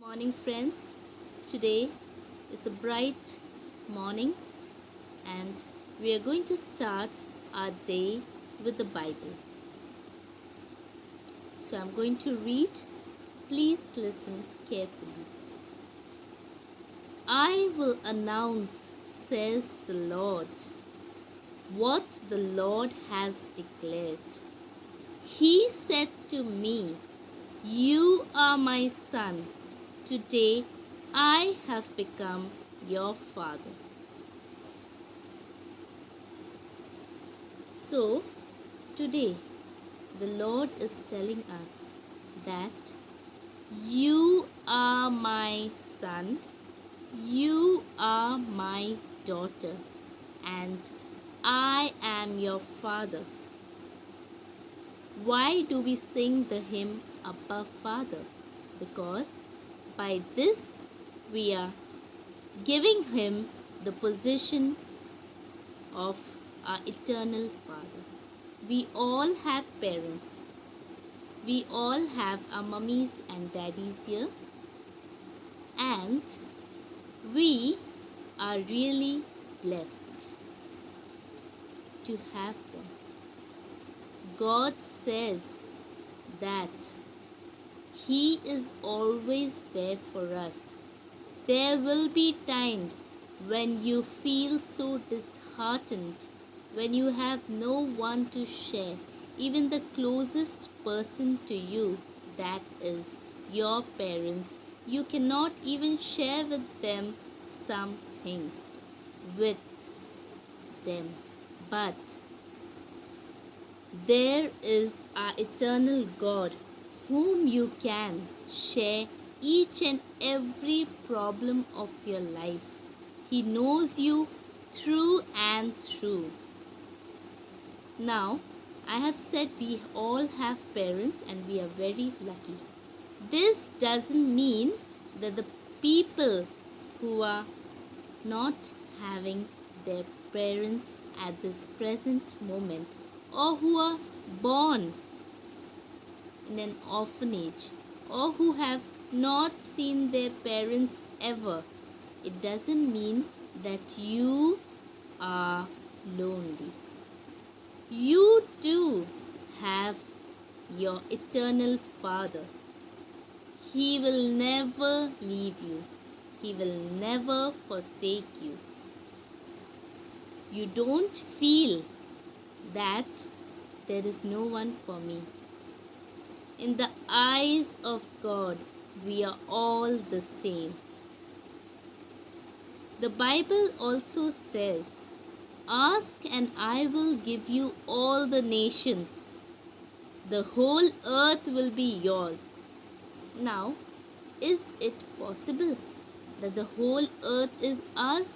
Morning, friends. Today is a bright morning, and we are going to start our day with the Bible. So, I'm going to read. Please listen carefully. I will announce, says the Lord, what the Lord has declared. He said to me, "You are my son. Today I have become your father." So, today the Lord is telling us that you are my son, you are my daughter, and I am your father. Why do we sing the hymn Abba Father? Because by this we are giving him the position of our eternal Father. We all have parents. We all have our mummies and daddies here, and we are really blessed to have them. God says that He is always there for us. There will be times when you feel so disheartened, when you have no one to share, even the closest person to you, that is your parents. You cannot even share with them some things with them. But there is our eternal God whom you can share each and every problem of your life. He knows you through and through. Now, I have said we all have parents and we are very lucky. This doesn't mean that the people who are not having their parents at this present moment, or who are born in an orphanage, or who have not seen their parents ever, it doesn't mean that you are lonely. You too have your eternal Father. He will never leave you. He will never forsake you. You don't feel that there is no one for me. In the eyes of God, we are all the same. The Bible also says, "Ask and I will give you all the nations. The whole earth will be yours." Now, is it possible that the whole earth is ours?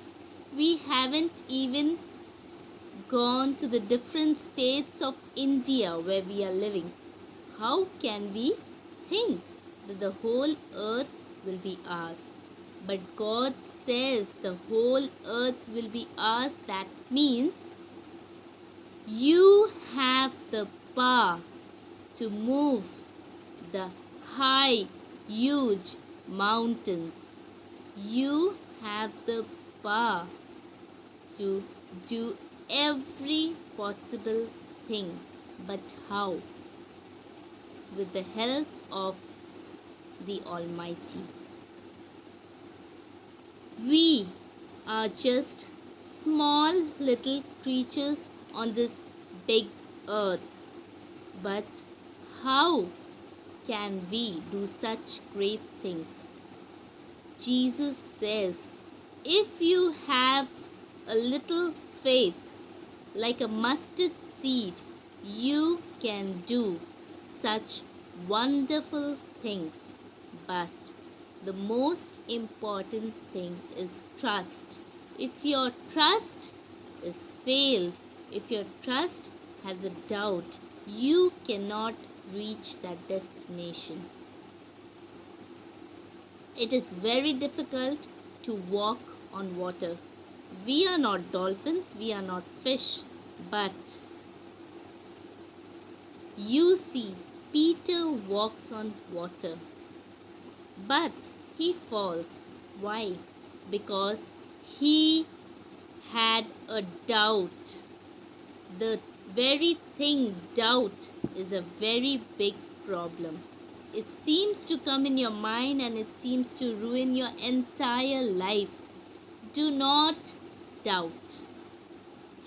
We haven't even gone to the different states of India where we are living. How can we think that the whole earth will be ours? But God says the whole earth will be ours. That means you have the power to move the high, huge mountains. You have the power to do every possible thing. But how? With the help of the Almighty. We are just small little creatures on this big earth. But how can we do such great things? Jesus says, if you have a little faith, like a mustard seed, you can do such wonderful things. But the most important thing is trust. If your trust is failed, if your trust has a doubt, you cannot reach that destination. It is very difficult to walk on water. We are not dolphins, we are not fish, but you see, Peter walks on water, but he falls. Why? Because he had a doubt. The very thing, doubt, is a very big problem. It seems to come in your mind and it seems to ruin your entire life. Do not doubt.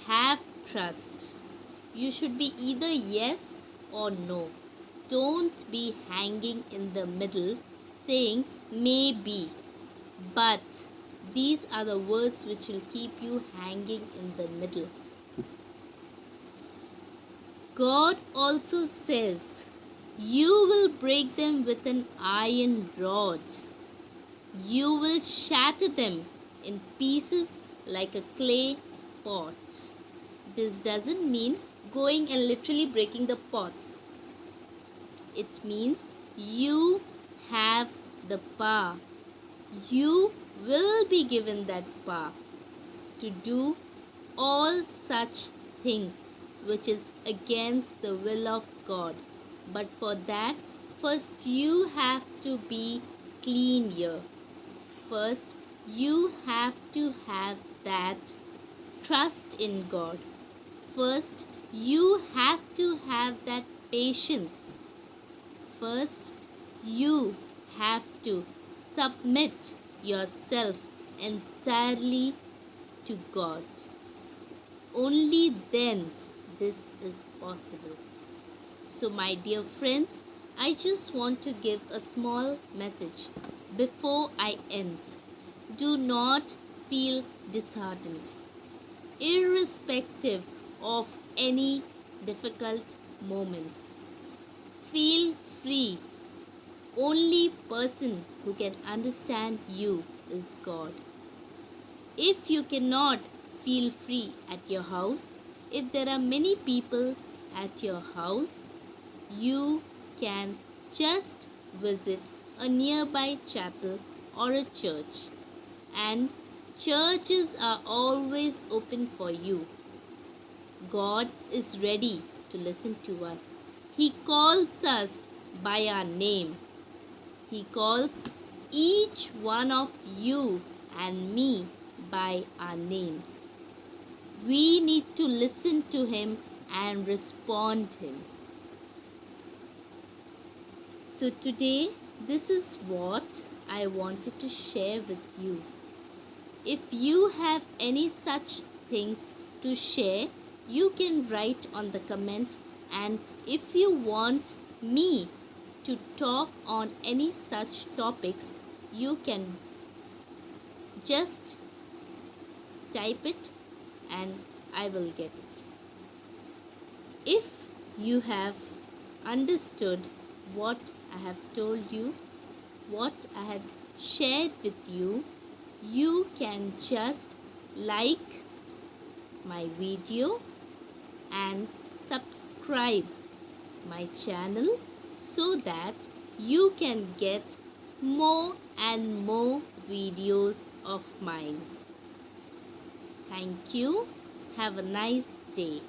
Have trust. You should be either yes or no. Don't be hanging in the middle saying maybe, but. These are the words which will keep you hanging in the middle. God also says, you will break them with an iron rod. You will shatter them in pieces like a clay pot. This doesn't mean going and literally breaking the pots. It means you have the power. You will be given that power to do all such things which is against the will of God. But for that, first you have to be clean here. First, you have to have that trust in God. First, you have to have that patience. First, you have to submit yourself entirely to God. Only then this is possible. So, my dear friends, I just want to give a small message before I end. Do not feel disheartened, irrespective of any difficult moments. Feel free. Only person who can understand you is God. If you cannot feel free at your house, if there are many people at your house, you can just visit a nearby chapel or a church. And churches are always open for you. God is ready to listen to us. He calls us by our name. He calls each one of you and me by our names. We need to listen to Him and respond to Him. So today, this is what I wanted to share with you. If you have any such things to share, you can write on the comment, and if you want me to talk on any such topics, you can just type it and I will get it. If you have understood what I have told you, what I had shared with you, you can just like my video and subscribe my channel so that you can get more and more videos of mine. Thank you. Have a nice day.